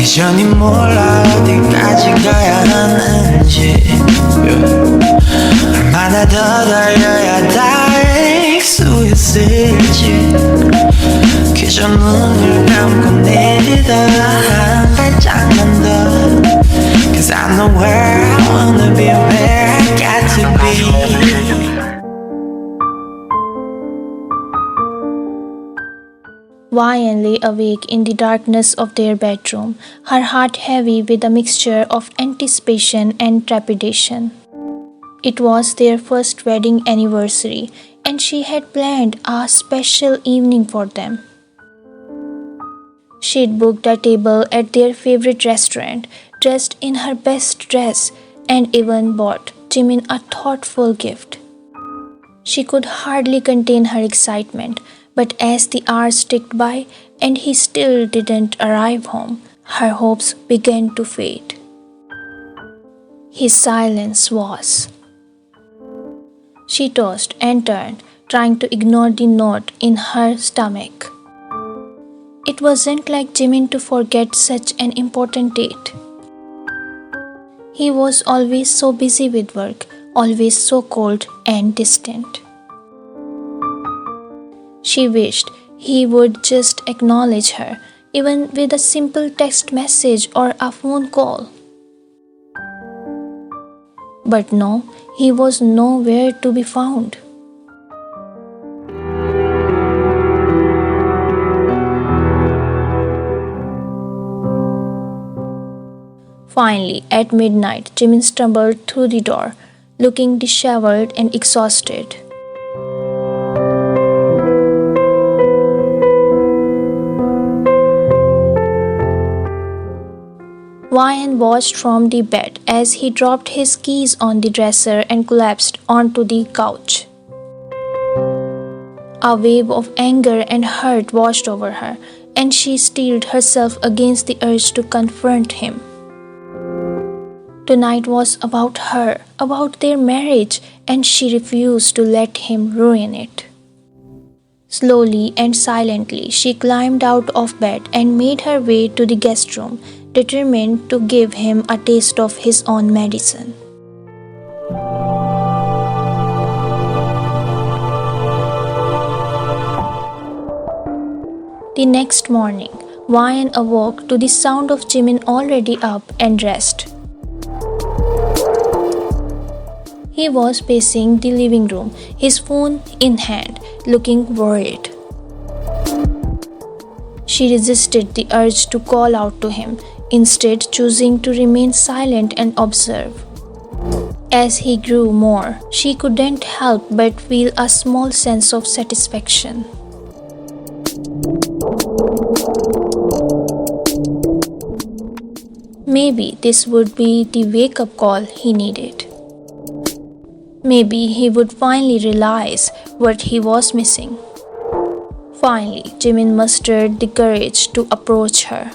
여전히 몰라 어디까지 가야 하는지 얼마나 더 달려야 닿을 수 있을지 그저 눈을 감고 내딛어 한 발짝만 더 Cause I know where I wanna be, where I got to be. Vian lay awake in the darkness of their bedroom, her heart heavy with a mixture of anticipation and trepidation. It was their first wedding anniversary, and she had planned a special evening for them. She'd booked a table at their favorite restaurant, dressed in her best dress, and even bought Jimin a thoughtful gift. She could hardly contain her excitement, but as the hours ticked by and he still didn't arrive home, her hopes began to fade. His silence was. She tossed and turned, trying to ignore the knot in her stomach. It wasn't like Jimin to forget such an important date. He was always so busy with work, always so cold and distant. She wished he would just acknowledge her, even with a simple text message or a phone call. But no, he was nowhere to be found. Finally, at midnight, Jimin stumbled through the door, looking disheveled and exhausted. Vian watched from the bed as he dropped his keys on the dresser and collapsed onto the couch. A wave of anger and hurt washed over her, and she steeled herself against the urge to confront him. Tonight was about her, about their marriage, and she refused to let him ruin it. Slowly and silently, she climbed out of bed and made her way to the guest room, determined to give him a taste of his own medicine. The next morning, Vian awoke to the sound of Jimin already up and dressed. He was pacing the living room, his phone in hand, looking worried. She resisted the urge to call out to him, instead choosing to remain silent and observe. As he grew more, she couldn't help but feel a small sense of satisfaction. Maybe this would be the wake-up call he needed. Maybe he would finally realize what he was missing. Finally, Jimin mustered the courage to approach her.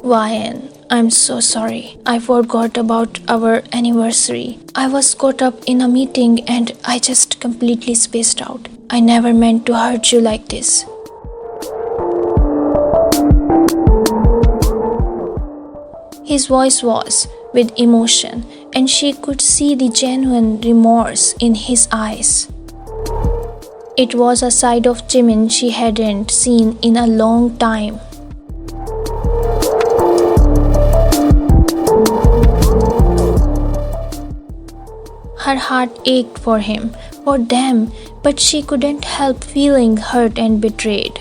Vian, I'm so sorry. I forgot about our anniversary. I was caught up in a meeting and I just completely spaced out. I never meant to hurt you like this. His voice was with emotion, and she could see the genuine remorse in his eyes. It was a side of Jimin she hadn't seen in a long time. Her heart ached for him, for them, but she couldn't help feeling hurt and betrayed.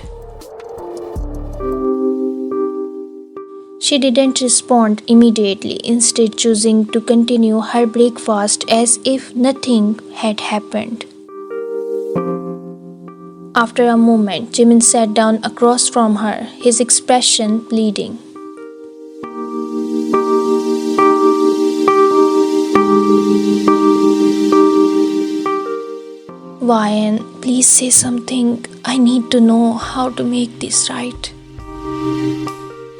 She didn't respond immediately, instead choosing to continue her breakfast as if nothing had happened. After a moment, Jimin sat down across from her, his expression pleading. Vian, please say something. I need to know how to make this right.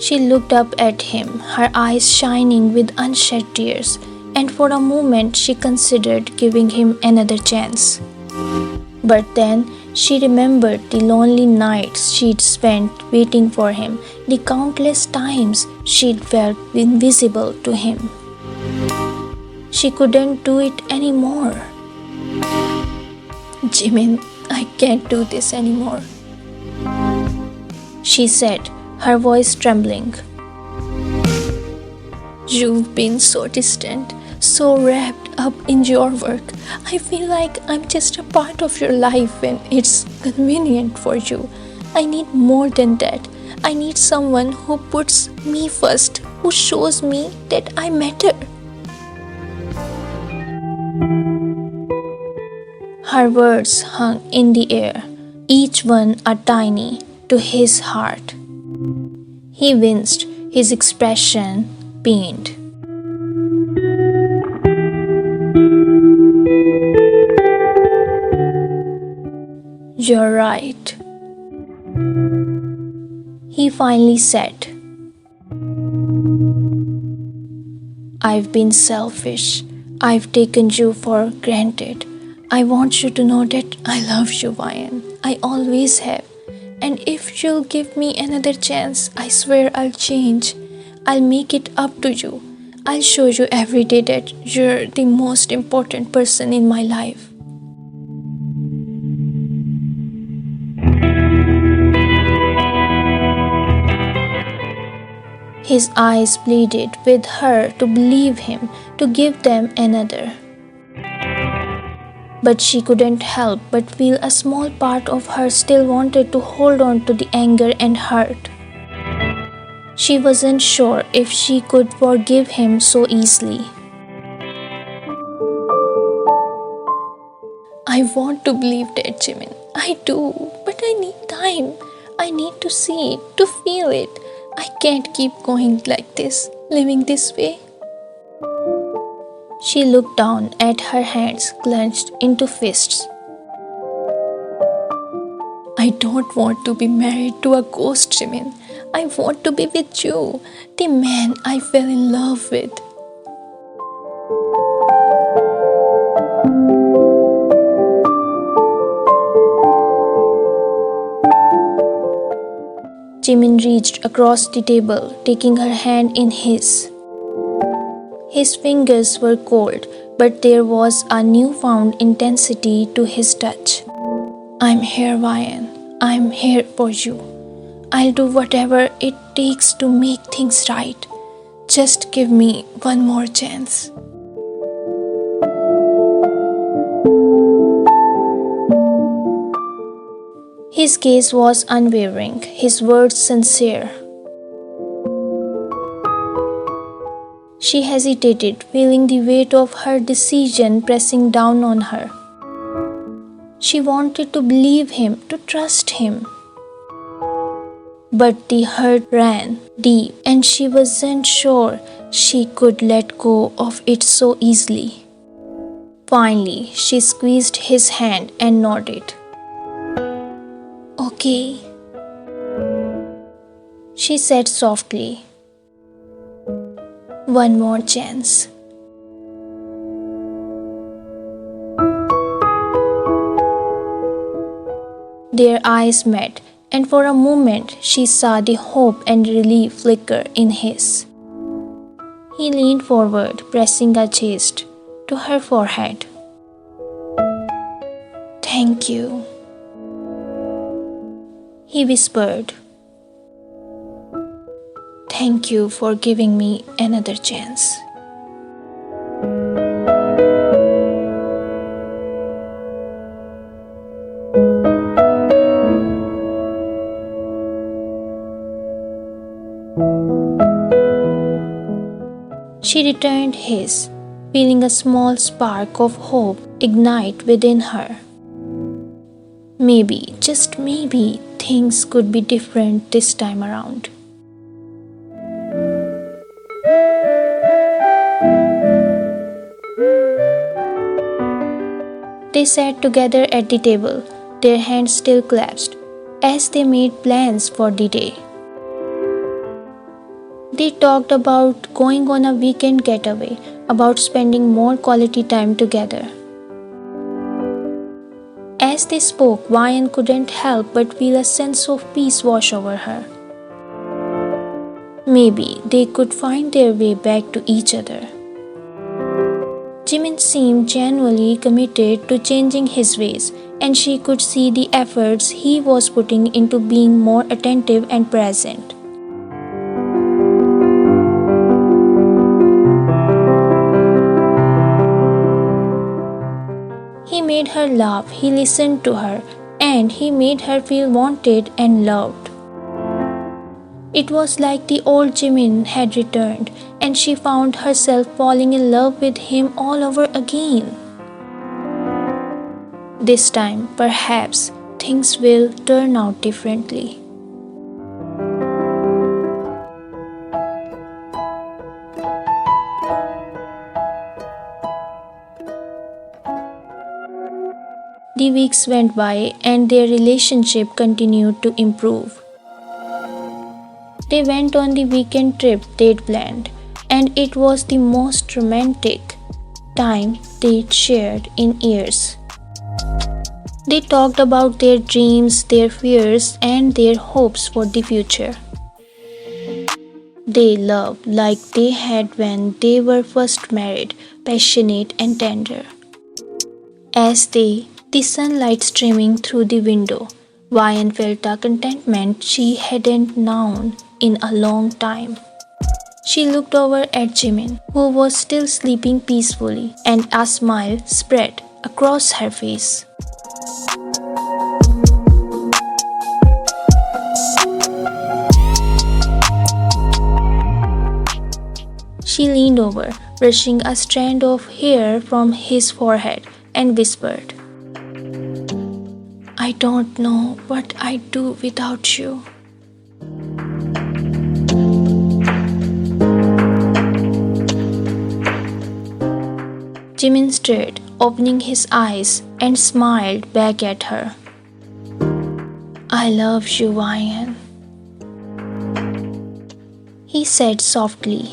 She looked up at him, her eyes shining with unshed tears, and for a moment she considered giving him another chance. But then She remembered the lonely nights she'd spent waiting for him, the countless times she'd felt invisible to him. She couldn't do it anymore. Jimin, I can't do this anymore, she said, her voice trembling. You've been so distant, so wrapped up in your work. I feel like I'm just a part of your life when it's convenient for you. I need more than that. I need someone who puts me first, who shows me that I matter. Her words hung in the air, each one a tiny to his heart. He winced, his expression pained. You're right, he finally said. I've been selfish. I've taken you for granted. I want you to know that I love you, Ryan. I always have. And if you'll give me another chance, I swear I'll change. I'll make it up to you. I'll show you every day that you're the most important person in my life. His eyes pleaded with her to believe him, to give them another. But she couldn't help but feel a small part of her still wanted to hold on to the anger and hurt. She wasn't sure if she could forgive him so easily. I want to believe that, Jimin. I do, but I need time. I need to see it, to feel it. I can't keep going like this, living this way. She looked down at her hands clenched into fists. I don't want to be married to a ghost, Jimin. I want to be with you, the man I fell in love with. Jimin reached across the table, taking her hand in his. His fingers were cold, but there was a newfound intensity to his touch. I'm here, Ryan. I'm here for you. I'll do whatever it takes to make things right. Just give me one more chance. His gaze was unwavering, his words sincere. She hesitated, feeling the weight of her decision pressing down on her. She wanted to believe him, to trust him. But the hurt ran deep, and she wasn't sure she could let go of it so easily. Finally, she squeezed his hand and nodded. Okay, she said softly. One more chance. Their eyes met, and for a moment she saw the hope and relief flicker in his. He leaned forward, pressing a chest to her forehead. Thank you, he whispered. Thank you for giving me another chance. She returned his, feeling a small spark of hope ignite within her. Maybe, just maybe, things could be different this time around. They sat together at the table, their hands still clasped, as they made plans for the day. They talked about going on a weekend getaway, about spending more quality time together. As As they spoke, Vian couldn't help but feel a sense of peace wash over her. Maybe they could find their way back to each other. Jimin seemed genuinely committed to changing his ways, and she could see the efforts he was putting into being more attentive and present. He made her laugh, he listened to her, and he made her feel wanted and loved. It was like the old Jimin had returned, and she found herself falling in love with him all over again. This time, perhaps, things will turn out differently. The weeks went by and their relationship continued to improve. They went on the weekend trip they'd planned, and it was the most romantic time they'd shared in years. They talked about their dreams, their fears, and their hopes for the future. They loved like they had when they were first married, passionate and tender. As the sunlight streaming through the window, Vian felt a contentment she hadn't known in a long time. She looked over at Jimin, who was still sleeping peacefully, and a smile spread across her face. She leaned over, brushing a strand of hair from his forehead, and whispered, "I don't know what I'd do without you." Jimin stirred, opening his eyes, and smiled back at her. "I love you, Vian," he said softly.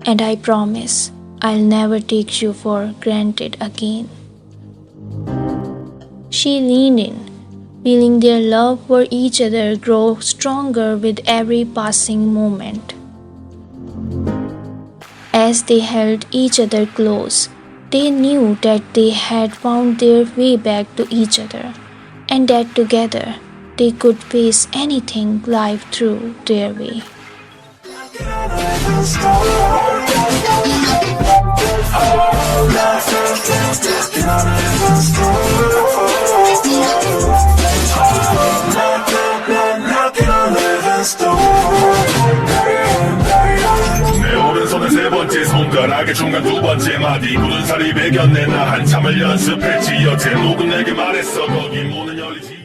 "And I promise I'll never take you for granted again." She leaned in, feeling their love for each other grow stronger with every passing moment. As they held each other close, they knew that they had found their way back to each other, and that together they could face anything life threw their way. 내 오른손은 세 번째 손가락의 중간 두 번째 마디 굳은 살이 배겼네 나 한참을 연습했지 여태 누군 내게 말했어 거기 문은 열리지